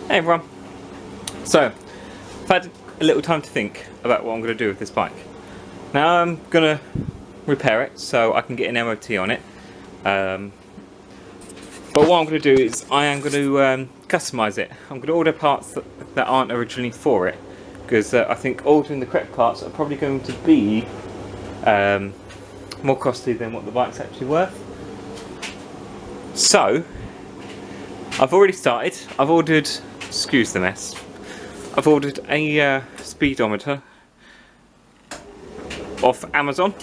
Hey everyone. So, I've had a little time to think about what I'm going to do with this bike. Now I'm going to repair it so I can get an MOT on it. But what I'm going to do is I am going to customise it. I'm going to order parts that aren't originally for it. Because I think ordering the correct parts are probably going to be more costly than what the bike's actually worth. So, I've already started. I've ordered, excuse the mess, I've ordered a speedometer off Amazon.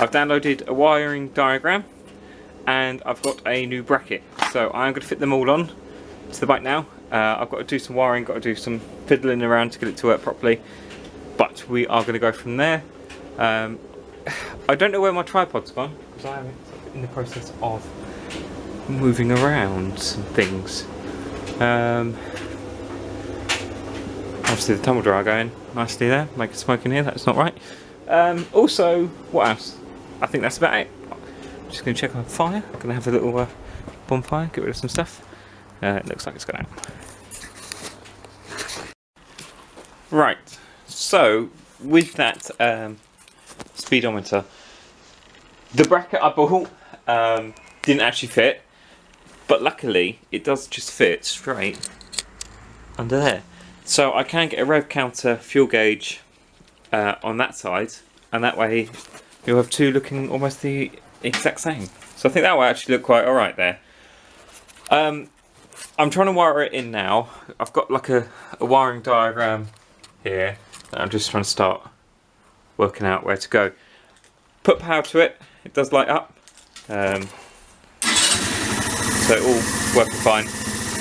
I've downloaded a wiring diagram and I've got a new bracket. So I'm going to fit them all on to the bike now. I've got to do some wiring, got to do some fiddling around to get it to work properly. But we are going to go from there. I don't know where my tripod's gone because I am in the process of moving around some things. Obviously the tumble dryer going nicely there, making smoke in here, that's not right. Also, what else? I think that's about it. I'm just going to check on fire. I'm going to have a little bonfire, get rid of some stuff. It looks like it's gone out. Right, so with that speedometer, the bracket I bought didn't actually fit. But luckily, it does just fit straight under there. So I can get a rev counter fuel gauge on that side, and that way you'll have two looking almost the exact same. So I think that will actually look quite alright there. I'm trying to wire it in now. I've got like a wiring diagram here that I'm just trying to start working out where to go. Put power to it, it does light up. So it all working fine.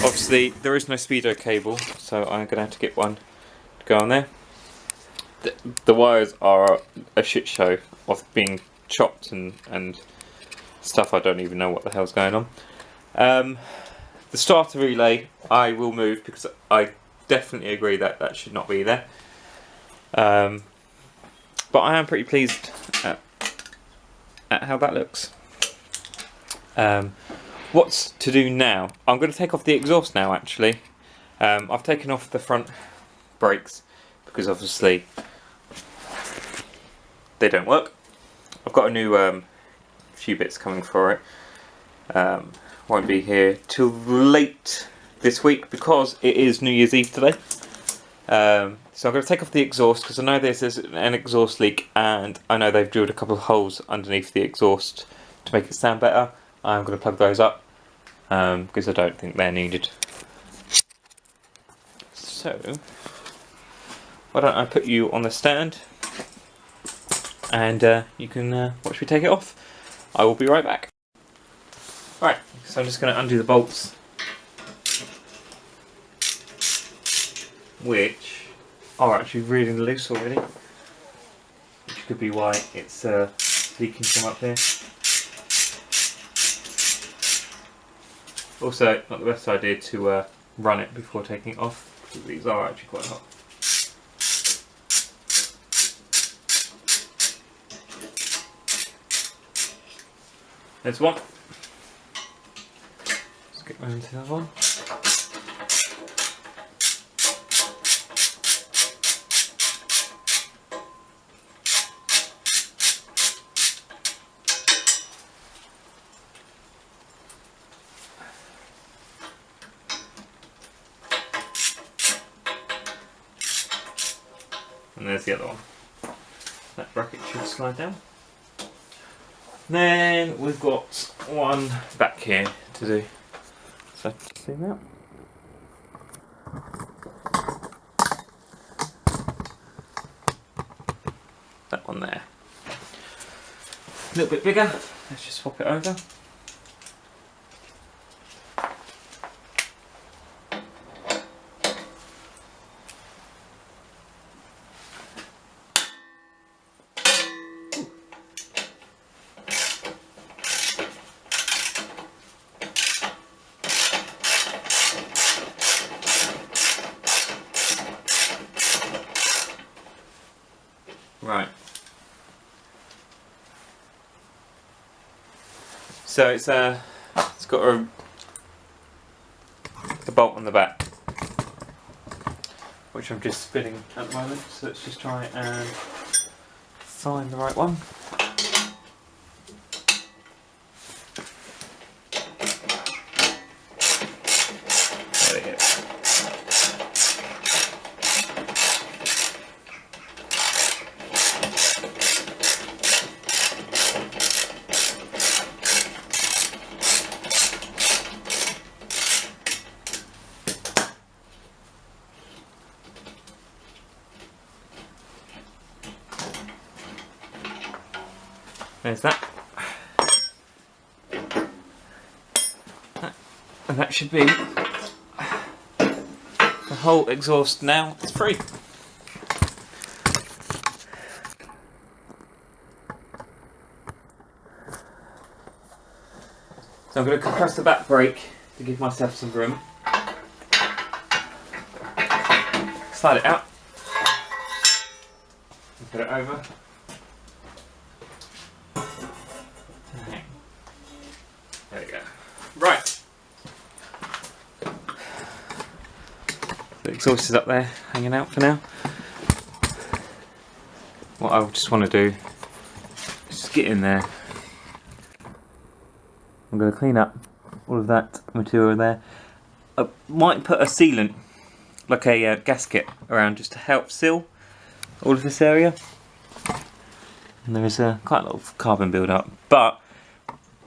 Obviously there is no speedo cable, so I'm going to have to get one to go on there. The wires are a shit show of being chopped and stuff. I don't even know what the hell's going on. The starter relay I will move because I definitely agree that that should not be there. But I am pretty pleased at how that looks. What's to do now? I'm going to take off the exhaust now actually. I've taken off the front brakes because obviously they don't work. I've got a new few bits coming for it. Won't be here till late this week because it is New Year's Eve today. So I'm going to take off the exhaust because I know there's an exhaust leak and I know they've drilled a couple of holes underneath the exhaust to make it sound better. I'm going to plug those up because I don't think they're needed. So, why don't I put you on the stand and you can watch me take it off. I will be right back. Right, so I'm just going to undo the bolts, which are actually really loose already, which could be why it's leaking from up here. Also, not the best idea to run it before taking it off, because these are actually quite hot. There's one. Let's get round to the other one. And there's the other one. That bracket should slide down. Then we've got one back here to do. So see that. That one there. A little bit bigger. Let's just swap it over. Right. So it's got a bolt on the back. which I'm just spinning at the moment. So let's just try and find the right one. There we go. There's that. And that should be the whole exhaust now. It's free. So I'm going to compress the back brake to give myself some room. Slide it out. And put it over. There we go. Right. The exhaust is up there, hanging out for now. What I just want to do is just get in there. I'm going to clean up all of that material there. I might put a sealant, like a gasket, around just to help seal all of this area. And there is quite a lot of carbon build up, but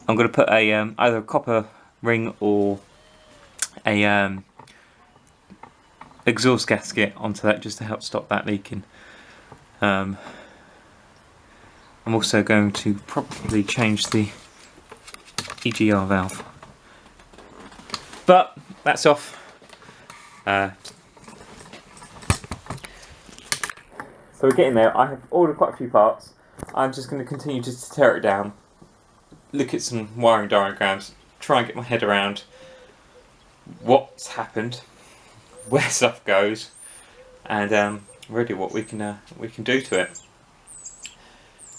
I'm going to put a either a copper ring or a exhaust gasket onto that just to help stop that leaking. I'm also going to probably change the EGR valve, but that's off. So we're getting there. I have ordered quite a few parts. I'm just going to continue just to tear it down, look at some wiring diagrams, try and get my head around what's happened, where stuff goes, and really what we can do to it.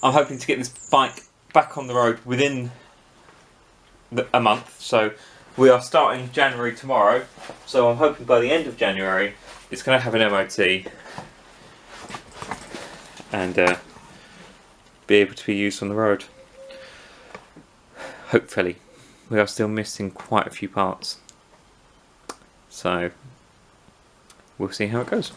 I'm hoping to get this bike back on the road within a month. So we are starting January tomorrow. So I'm hoping by the end of January it's going to have an MOT and be able to be used on the road. Hopefully. We are still missing quite a few parts, so we'll see how it goes.